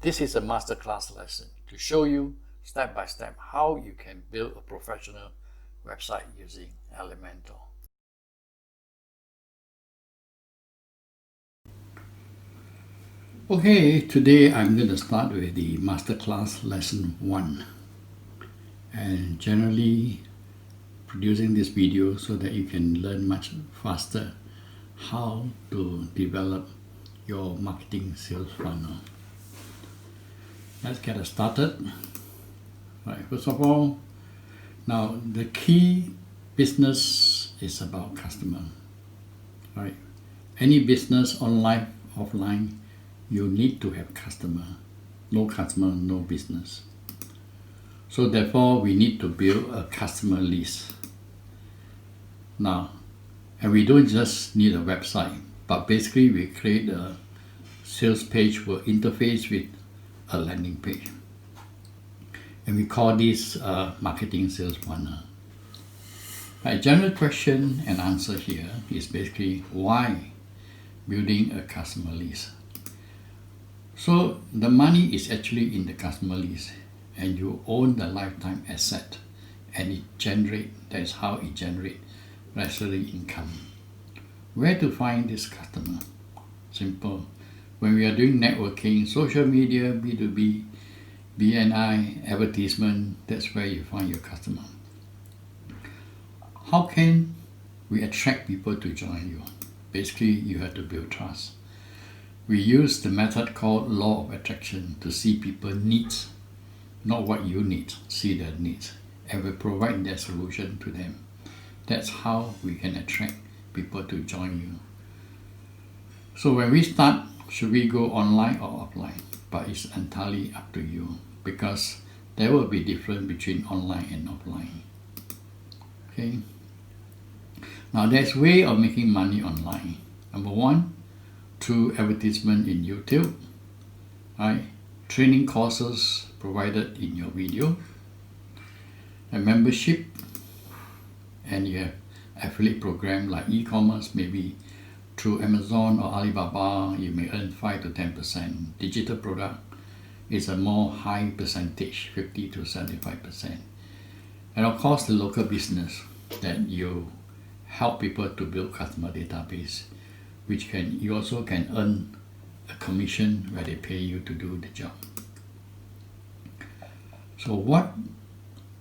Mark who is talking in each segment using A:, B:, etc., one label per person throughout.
A: This is a masterclass lesson to show you step by step how you can build a professional website using Elementor. Okay, today I'm going to start with the masterclass lesson 1, and generally producing this video so that you can learn much faster how to develop your marketing sales funnel. Let's get us started. Right, first of all, now the key business is about customer. Right, any business, online, offline, you need to have customer. No customer, no business. So therefore, we need to build a customer list. Now, and we don't just need a website, but basically we create a sales page will interface with a landing page. And we call this marketing sales funnel. A general question and answer here is basically why building a customer list. So the money is actually in the customer list, and you own the lifetime asset, and that's how it generates residual income. Where to find this customer? Simple. When we are doing networking, social media, B2B, BNI, advertisement, that's where you find your customer. How can we attract people to join you? Basically, you have to build trust. We use the method called law of attraction to see people's needs, not what you need, see their needs, and we provide their solution to them. That's how we can attract people to join you. So when we start, should we go online or offline? But it's entirely up to you, because there will be difference between online and offline. Okay. Now there's way of making money online. Number 1, through advertisement in YouTube, right? Training courses provided in your video, a membership, and you have affiliate program like e-commerce, maybe through Amazon or Alibaba, you may earn 5 to 10%. Digital product is a more high percentage, 50 to 75%. And of course, the local business that you help people to build customer database, which you also can earn a commission where they pay you to do the job. So what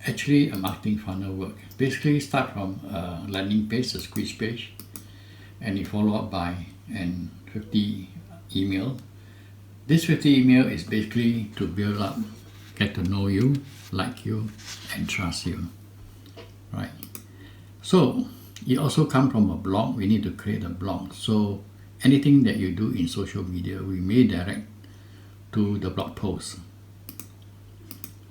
A: actually a marketing funnel work? Basically start from a landing page, a squeeze page, and you follow up by 50 email. This 50 email is basically to build up, get to know you, like you, and trust you, right? So it also comes from a blog. We need to create a blog. So anything that you do in social media, we may direct to the blog post.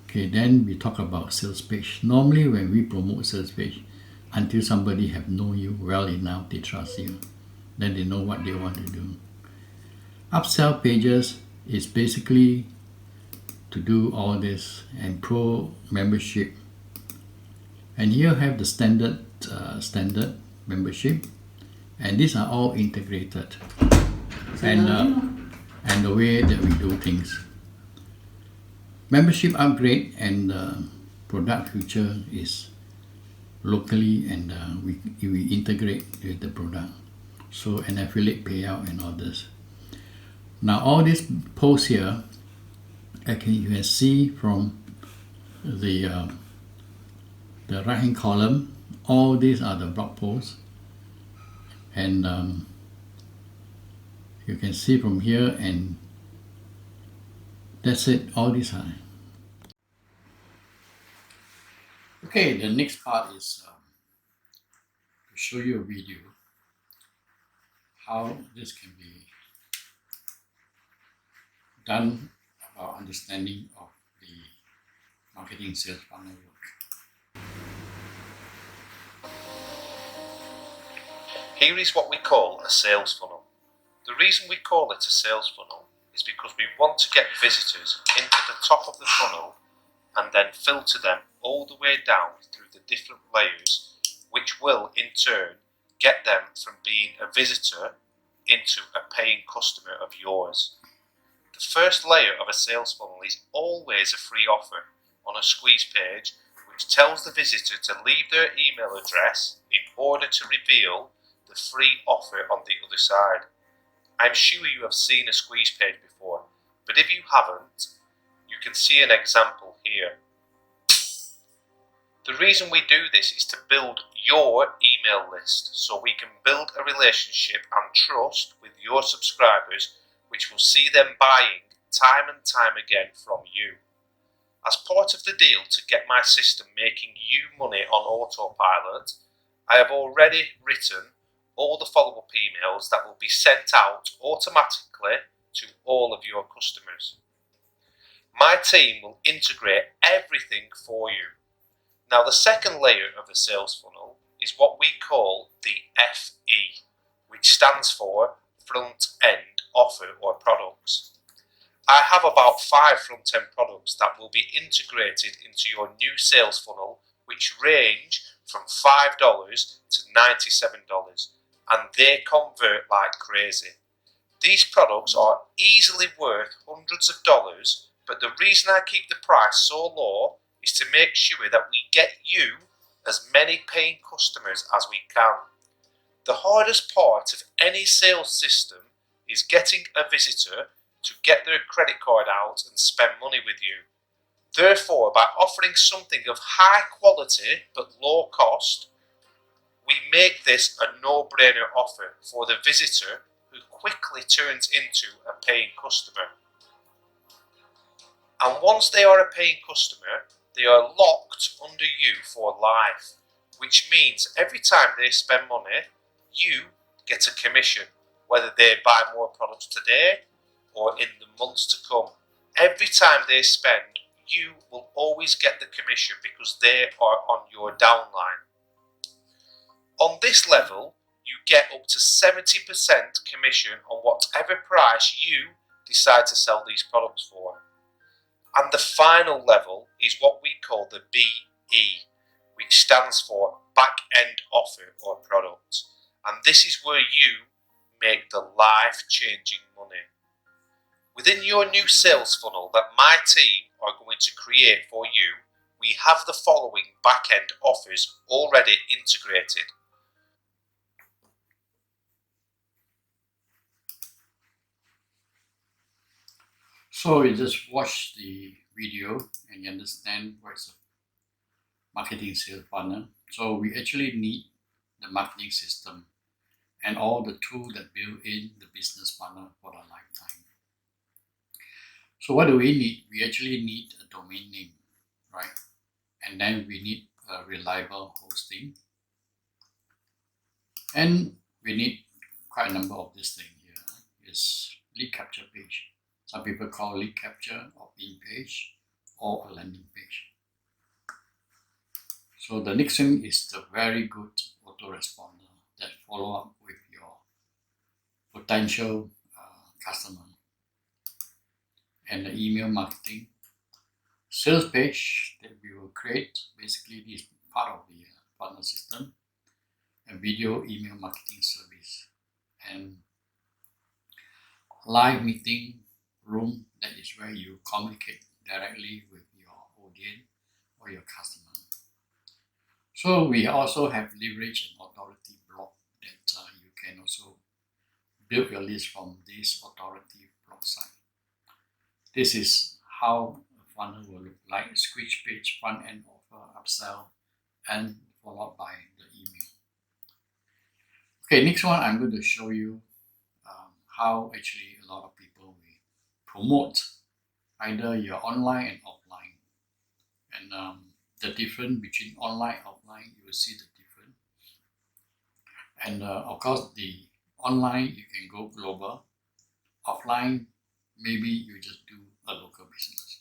A: Okay, then we talk about sales page. Normally when we promote sales page, until somebody have known you well enough, they trust you, then they know what they want to do. Upsell pages is basically to do all this, and pro membership. And here have the standard membership, and these are all integrated, and the way that we do things. Membership upgrade and product feature is locally, and we integrate with the product. So an affiliate payout and all this. Now all these posts here, you can see from the right hand column, all these are the blog posts, and you can see from here, and that's it, all these are. Okay, the next part is to show you a video how this can be done about understanding of the marketing sales funnel work.
B: Here is what we call a sales funnel. The reason we call it a sales funnel is because we want to get visitors into the top of the funnel and then filter them all the way down through the different layers, which will in turn get them from being a visitor into a paying customer of yours. The first layer of a sales funnel is always a free offer on a squeeze page which tells the visitor to leave their email address in order to reveal the free offer on the other side. I'm sure you have seen a squeeze page before, but if you haven't, you can see an example here. The reason we do this is to build your email list so we can build a relationship and trust with your subscribers, which will see them buying time and time again from you. As part of the deal to get my system making you money on autopilot, I have already written all the follow-up emails that will be sent out automatically to all of your customers. My team will integrate everything for you. Now, the second layer of a sales funnel is what we call the FE, which stands for front end offer or products. I have about 5 front-end products that will be integrated into your new sales funnel, which range from $5 to $97, and they convert like crazy. These products are easily worth hundreds of dollars, but the reason I keep the price so low is to make sure that we get you as many paying customers as we can. The hardest part of any sales system is getting a visitor to get their credit card out and spend money with you. Therefore, by offering something of high quality but low cost, we make this a no-brainer offer for the visitor who quickly turns into a paying customer. And once they are a paying customer, they are locked under you for life, which means every time they spend money, you get a commission, whether they buy more products today or in the months to come. Every time they spend, you will always get the commission because they are on your downline. On this level, you get up to 70% commission on whatever price you decide to sell these products for. And the final level is what we call the BE, which stands for back-end offer or product. And this is where you make the life-changing money. Within your new sales funnel that my team are going to create for you, we have the following back-end offers already integrated.
A: So you just watch the video and you understand what's a marketing sales funnel. So we actually need the marketing system and all the tools that build in the business funnel for a lifetime. So what do we need? We actually need a domain name, right? And then we need a reliable hosting. And we need quite a number of this thing here. Is lead capture page. Some people call lead capture or in page or a landing page. So the next thing is the very good autoresponder that follow up with your potential customer. And the email marketing sales page that we will create. Basically, this is part of the funnel system. And video email marketing service and live meeting room, that is where you communicate directly with your audience or your customer. So we also have leverage and authority blog that you can also build your list from this authority blog site. This is how a funnel will look like: squeeze page, front end offer, upsell, and followed by the email. Okay, next one I'm going to show you how actually a lot of people will promote either your online and offline. And the difference between online and offline, you will see the difference. And of course, the online, you can go global. Offline, maybe you just do a local business.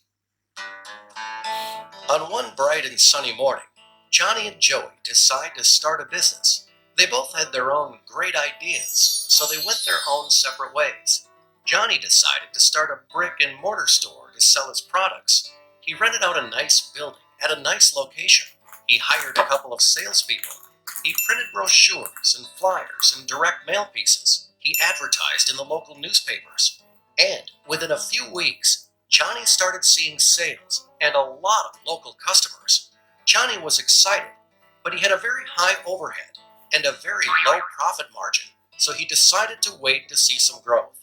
C: On one bright and sunny morning, Johnny and Joey decide to start a business. They both had their own great ideas, so they went their own separate ways. Johnny decided to start a brick and mortar store to sell his products. He rented out a nice building at a nice location. He hired a couple of salespeople. He printed brochures and flyers and direct mail pieces. He advertised in the local newspapers. And within a few weeks, Johnny started seeing sales and a lot of local customers. Johnny was excited, but he had a very high overhead and a very low profit margin, so he decided to wait to see some growth.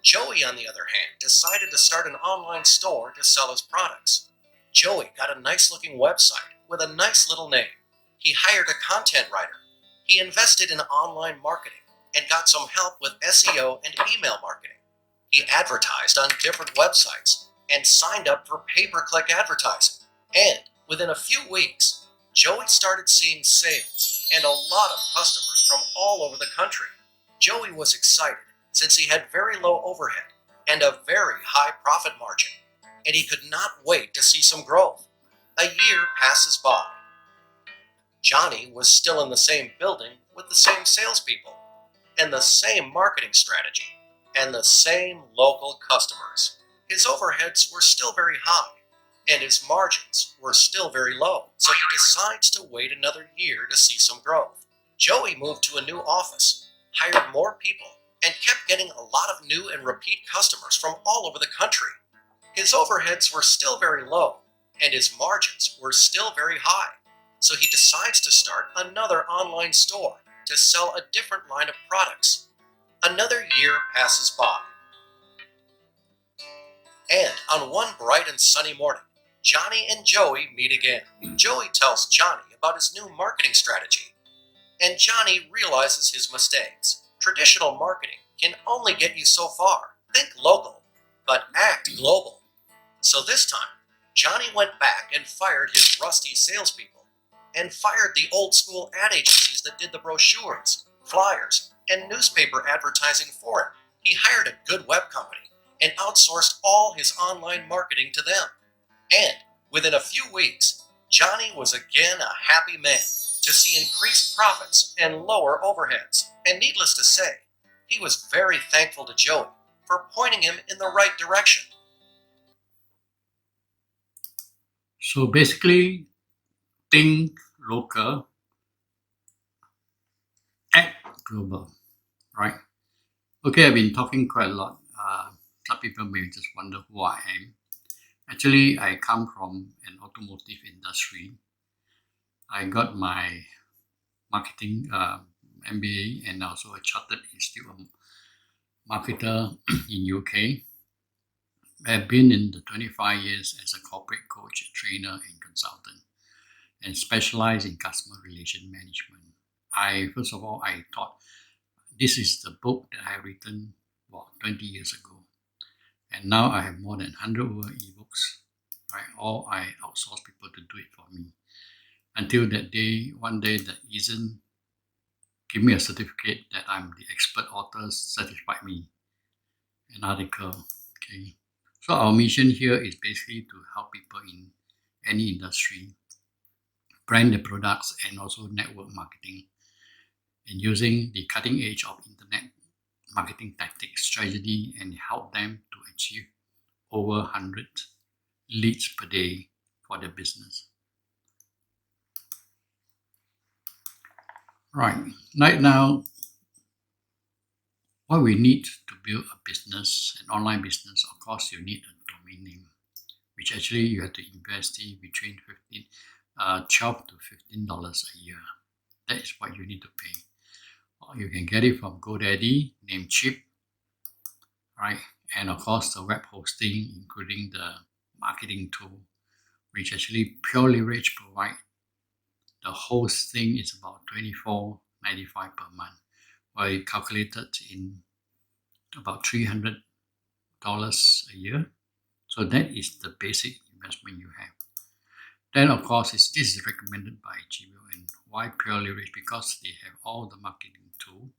C: Joey, on the other hand, decided to start an online store to sell his products. Joey got a nice looking website with a nice little name. He hired a content writer. He invested in online marketing and got some help with SEO and email marketing. He advertised on different websites and signed up for pay-per-click advertising. And within a few weeks, Joey started seeing sales and a lot of customers from all over the country. Joey was excited since he had very low overhead and a very high profit margin, and he could not wait to see some growth. A year passes by. Johnny was still in the same building with the same salespeople, and the same marketing strategy, and the same local customers. His overheads were still very high, and his margins were still very low, so he decides to wait another year to see some growth. Joey moved to a new office, hired more people, and kept getting a lot of new and repeat customers from all over the country. His overheads were still very low, and his margins were still very high, so he decides to start another online store to sell a different line of products. Another year passes by. And on one bright and sunny morning, Johnny and Joey meet again. Joey tells Johnny about his new marketing strategy, and Johnny realizes his mistakes. Traditional marketing can only get you so far. Think local, but act global. So this time, Johnny went back and fired his rusty salespeople, and fired the old school ad agencies that did the brochures, flyers, and newspaper advertising for him. He hired a good web company and outsourced all his online marketing to them. And within a few weeks, Johnny was again a happy man to see increased profits and lower overheads. And needless to say, he was very thankful to Joey for pointing him in the right direction.
A: So basically, think local, act global, right? Okay, I've been talking quite a lot. Some people may just wonder who I am. Actually, I come from an automotive industry. I got my marketing MBA and also a chartered institute of marketer in UK. I've been in the 25 years as a corporate coach, trainer, and consultant, and specialize in customer relation management. First of all, I thought this is the book that I have written 20 years ago. And now I have more than 100 over ebooks, right? Or I outsource people to do it for me. Until that day, one day that isn't give me a certificate that I'm the expert author, certified me an article. Okay. So our mission here is basically to help people in any industry brand their products and also network marketing, and using the cutting edge of internet marketing tactics strategy, and help them to achieve over 100 leads per day for their business. Right now, what we need to build a business, an online business, of course, you need a domain name, which actually you have to invest in between $12 to $15 a year. That is what you need to pay. You can get it from GoDaddy, Namecheap, right? And of course, the web hosting, including the marketing tool, which actually Pure Leverage provide. The hosting is about $24.95 per month, while it calculated in about $300 a year. So that is the basic investment you have. Then, of course, this is recommended by GBO. And why Pure Leverage? Because they have all the marketing tool,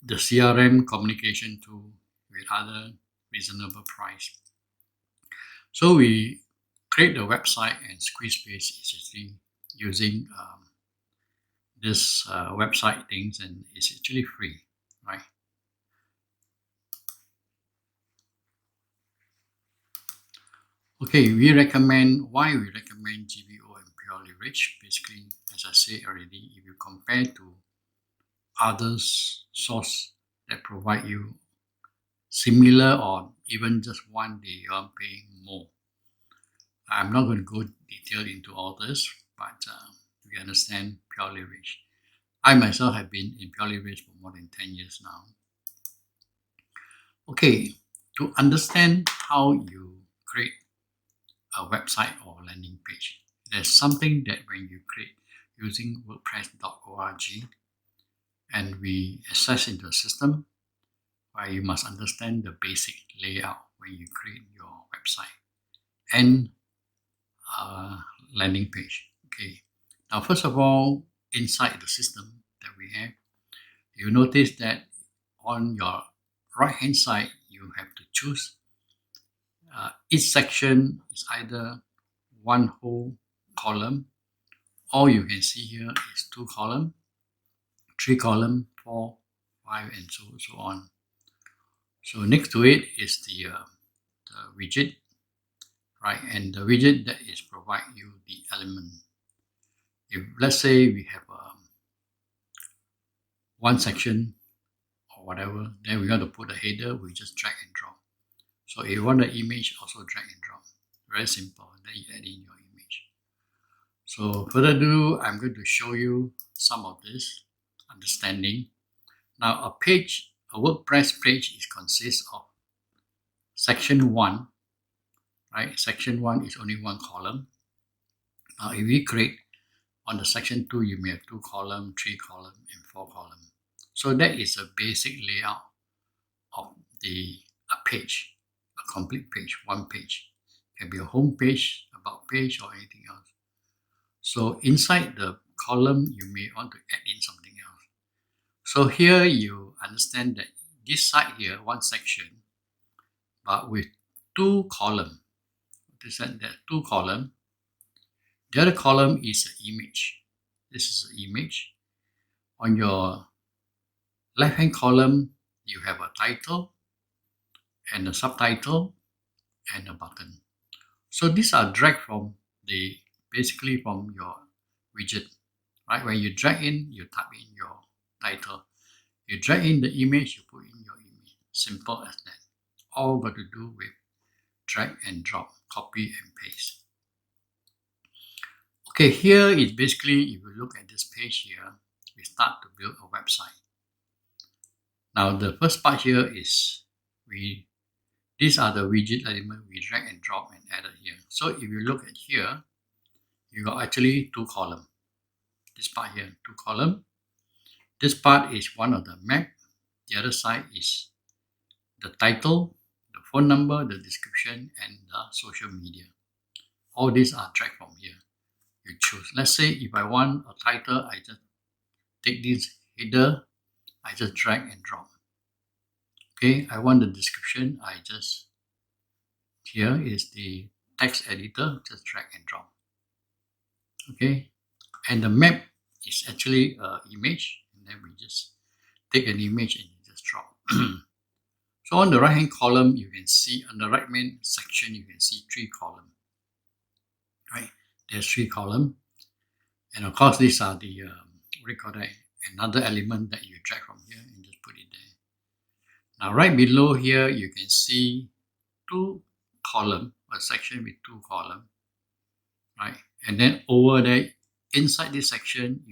A: the CRM communication tool with other reasonable price. So we create the website, and Squarespace is actually using this website things, and it's actually free, right? Okay, why we recommend GBO and Pure Leverage. Basically, as I said already, if you compare to others source that provide you similar or even just one day you are paying more. I'm not going to go detailed into all this, but we understand pure leverage. I myself have been in pure leverage for more than 10 years now. Okay, to understand how you create a website or landing page, there's something that when you create using WordPress.org and we access into a system where you must understand the basic layout when you create your website and landing page. Okay, now first of all, inside the system that we have, you notice that on your right hand side you have to choose each section is either one whole column, or you can see here is 2 columns, 3 columns, 4, 5, and so on. So next to it is the widget, right? And the widget that is provide you the element. If let's say we have one section or whatever, then we want to put a header, we just drag and drop. So if you want the image, also drag and drop. Very simple. Then you add in your image. So further ado, I'm going to show you some of this understanding. Now a WordPress page consists of section 1, right? Section 1 is only 1 column. Now if we create on the section 2, you may have 2 columns, 3 columns, and 4 columns. So that is a basic layout of a page, a complete page, one page. It can be a home page, about page, or anything else. So inside the column, you may want to add in something else. So here you understand that this side here, one section, but with 2 columns. That 2 columns. The other column is an image. This is an image. On your left-hand column, you have a title and a subtitle and a button. So these are dragged from basically from your widget, right? When you drag in, you type in your title. You drag in the image, you put in your image. Simple as that. All got to do with drag and drop, copy and paste. Okay, here is basically, if you look at this page here, we start to build a website. Now the first part here is these are the widget elements we drag and drop and added here. So if you look at here, you got actually 2 columns. This part here, 2 columns. This part is one of the map. The other side is the title, the phone number, the description, and the social media. All these are dragged from here. You choose. Let's say if I want a title, I just take this header, I just drag and drop. Okay, I want the description, here is the text editor, just drag and drop. Okay, and the map is actually an image, and then we just take an image and just drop. So on the right hand column, you can see on the right hand section, you can see 3 columns. Right, there's 3 columns, and of course these are the another element that you drag from here and just put it there. Now right below here, you can see 2 columns, a section with 2 columns, right? And then over there, inside this section,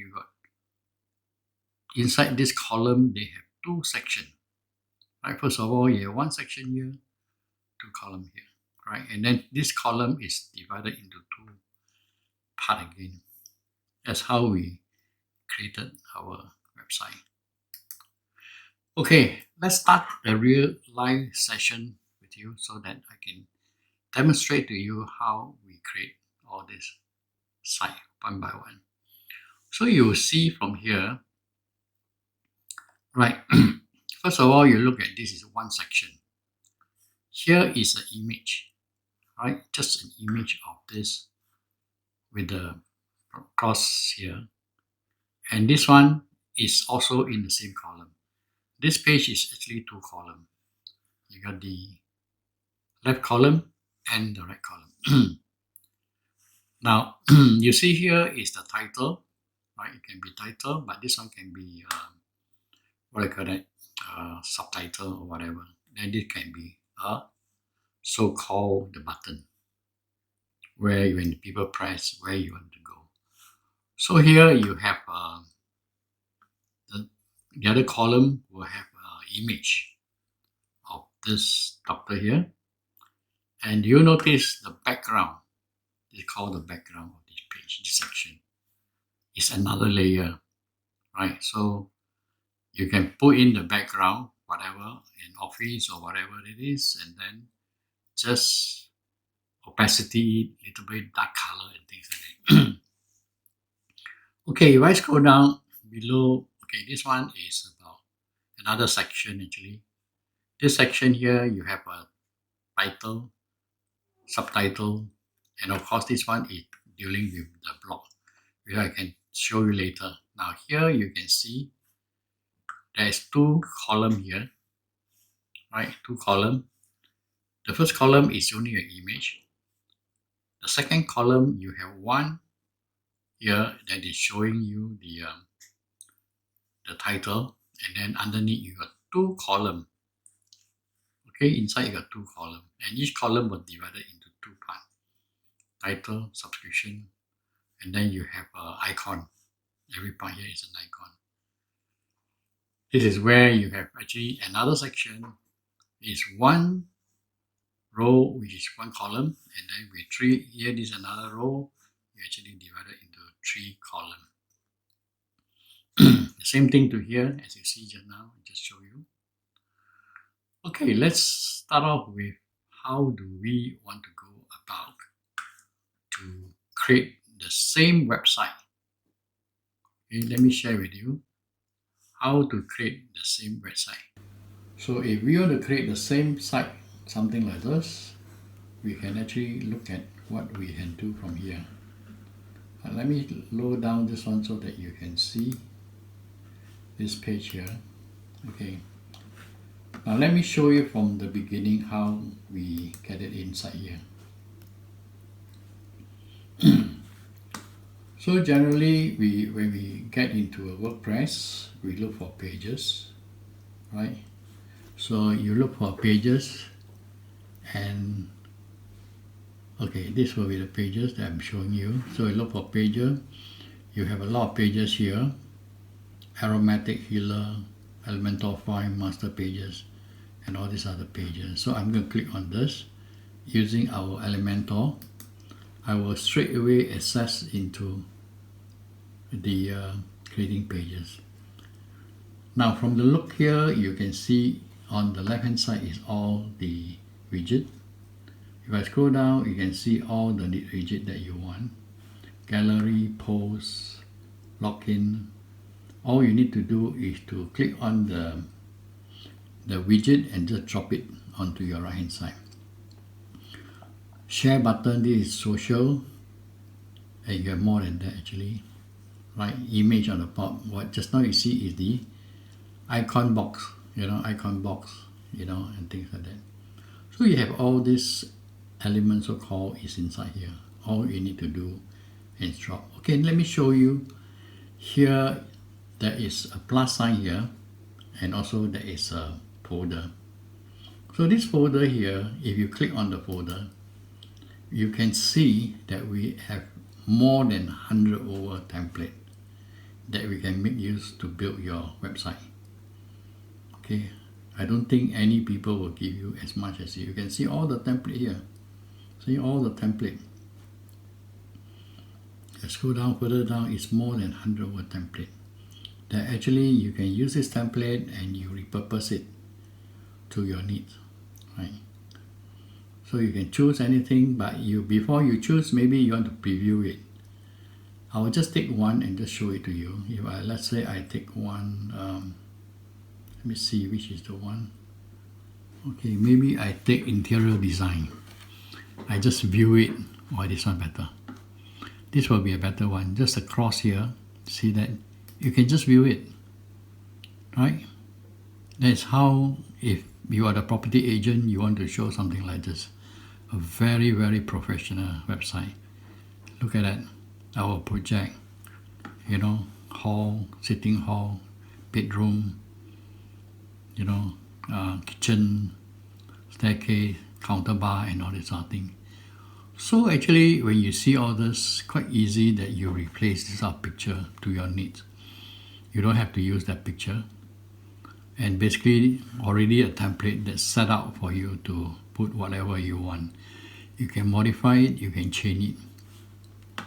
A: inside this column, they have 2 sections, right? First of all, you have 1 section here, 2 columns here, right? And then this column is divided into 2 parts again. That's how we created our website. Okay, let's start a real live session with you so that I can demonstrate to you how we create all this site one by one. So you will see from here, right? First of all, you look at this is 1 section. Here is an image, right? Just an image of this with the cross here. And this one is also in the same column. This page is actually 2 columns. You got the left column and the right column. Now, you see here is the title, right? It can be title, but this one can be, subtitle or whatever. then this can be a so-called the button, where when people press where you want to go. So here you have the other column will have an image of this doctor here. And you notice the background, it's called the background of this page, this section. It's another layer, right? So you can put in the background, whatever, in Office or whatever it is, and then just opacity, little bit dark color and things like that. Okay, if I scroll down below, okay, this one is about another section actually. This section here, you have a title, subtitle, and of course this one is dealing with the blog, which I can show you later. Now here you can see there's two columns here, right? Two columns. The first column is only an image. The second column, you have one here that is showing you the title, and then underneath you got two columns. Okay, inside you got two columns, and each column was divided into two parts: title, subscription, and then you have an icon. Every part here is an icon. This is where you have actually another section. Is one row, which is one column, and then with three here, this is another row. You actually divide it into three columns. The same thing to here, as you see just now. I just show you. Okay, let's start off with how do we want to go about to create the same website. Okay, let me share with you how to create the same website. So if we want to create the same site, something like this, we can actually look at what we can do from here. Let me lower down this one so that you can see this page here. Okay. Now let me show you from the beginning how we get it inside here. So generally, when we get into a WordPress, we look for pages, right? So you look for pages, and okay, this will be the pages that I'm showing you. So you look for pages. You have a lot of pages here: aromatic healer, elemental file, master pages, and all these other pages. So I'm going to click on this using our Elementor. I will straight away access into the creating pages. Now from the look here, you can see on the left hand side is all the widget. If I scroll down, you can see all the widget that you want: gallery, posts, login. All you need to do is to click on the widget and just drop it onto your right hand side. Share button, this is social, and you have more than that actually, right? Image on the top. What just now you see is the icon box, icon box, and things like that. So you have all these elements so called is inside here. All you need to do is drop. Okay, let me show you. Here there is a plus sign here, and also there is a folder. So this folder here, if you click on the folder, you can see that we have more than 100 over template that we can make use to build your website. Okay, I don't think any people will give you as much as you can see all the template here. See all the template. Let's go down further down. It's more than 100 over template. That actually you can use this template and you repurpose it to your needs, right? So you can choose anything, but before you choose, maybe you want to preview it. I will just take one and just show it to you. If let's say I take one, let me see which is the one. Okay, maybe I take interior design. I just view it. Oh, this one better. This will be a better one. Just a cross here. See that? You can just view it, right? That's how, if you are the property agent, you want to show something like this. A very, very professional website. Look at that. Our project, hall, sitting hall, bedroom, kitchen, staircase, counter bar, and all this sort of thing. So actually, when you see all this, quite easy that you replace this sort of picture to your needs. You don't have to use that picture. And basically, already a template that's set out for you to put whatever you want. You can modify it, you can change it.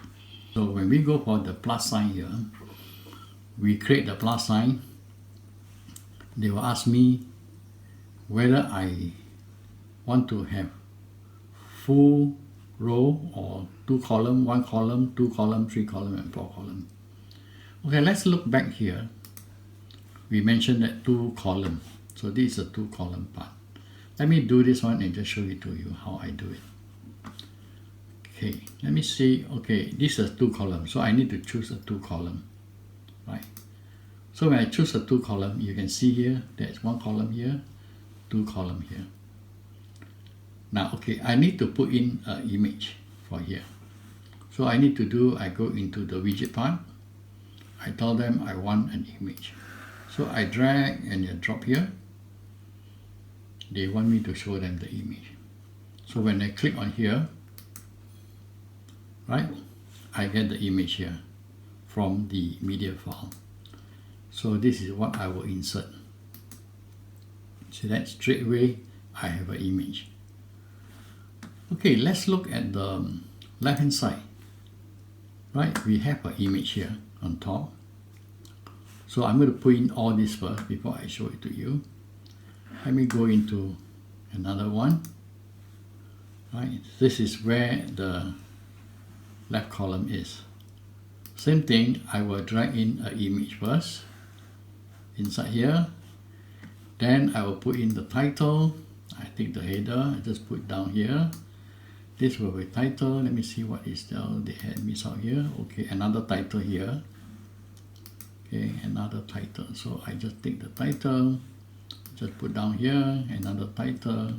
A: So when we go for the plus sign here, we create the plus sign. They will ask me whether I want to have full row or 2 column, 1 column, 2 column, 3 column, and 4 column. Okay, let's look back here. We mentioned that 2 column. So this is a 2 column part. Let me do this one and just show it to you how I do it. Okay, let me see. Okay, this is 2 column. So I need to choose a 2 column, right? So when I choose a 2 column, you can see here, there's 1 column here, 2 column here. Now, okay, I need to put in an image for here. So I need to do, I go into the widget part. I tell them I want an image. So I drag and I drop here. They want me to show them the image. So when I click on here, right, I get the image here from the media file. So this is what I will insert. See that straight away I have an image. Okay, let's look at the left hand side. Right, we have an image here on top. So I'm going to put in all this first before I show it to you. Let me go into another one. Right, this is where the left column is. Same thing, I will drag in an image first inside here. Then I will put in the title. I take the header, I just put down here. This will be title. Let me see what is there. They had missed out here. Okay, another title here. Okay, another title. So I just take the title, just put down here, another title,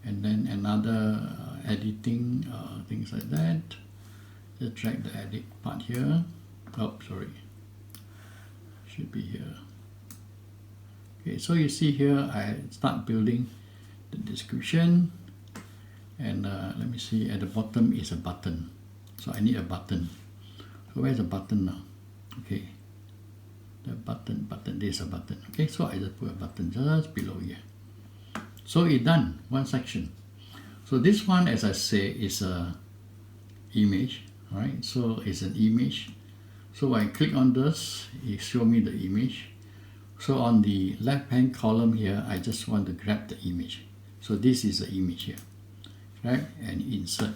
A: and then another editing, things like that. Just drag the edit part here. Oh, sorry. Should be here. Okay, so you see here, I start building the description. And let me see, at the bottom is a button. So I need a button. So where's the button now? Okay, the button, there's a button. Okay, so I just put a button just below here. So it's done, one section. So this one, as I say, is a image, right? So it's an image. So when I click on this, it shows me the image. So on the left hand column here, I just want to grab the image. So this is the image here. Right, and insert.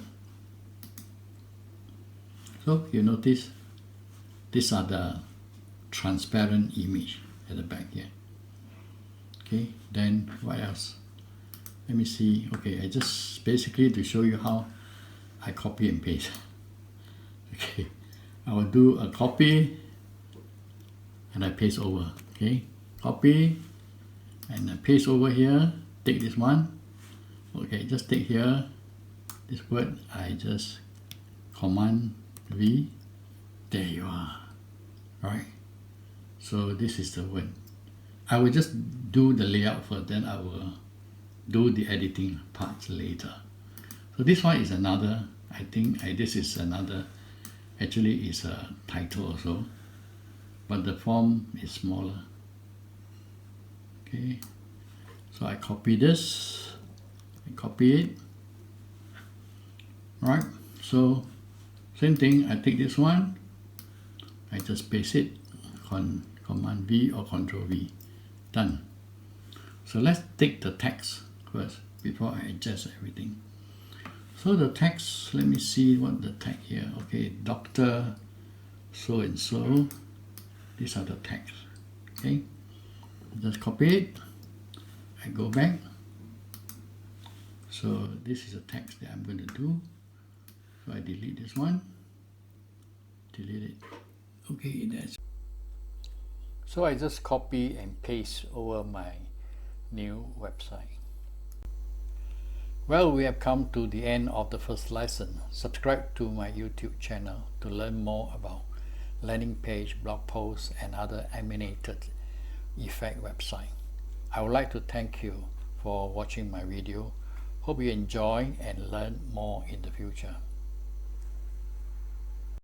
A: So you notice these are the transparent image at the back here. Okay, then what else? Let me see. Okay, I just basically to show you how I copy and paste. Okay, I will do a copy and I paste over. Okay, copy and I paste over here. Take this one. Okay, just take here. This word, I just Command V, there you are, right? So this is the word. I will just do the layout first, then I will do the editing parts later. So this one is another, I think this is another, actually is a title also, but the form is smaller. Okay, so I copy this, I copy it. Right, so same thing, I take this one, I just paste it, Command V or Control V, done. So let's take the text first before I adjust everything. So the text, let me see what the text here. Okay, Dr. so and so, these are the text. Okay, just copy it, I go back. So this is a text that I'm going to do. So I delete this one, delete it. Okay, that's. So I just copy and paste over my new website. Well, we have come to the end of the first lesson. Subscribe to my YouTube channel to learn more about landing page, blog posts, and other animated effect website. I would like to thank you for watching my video. Hope you enjoy and learn more in the future.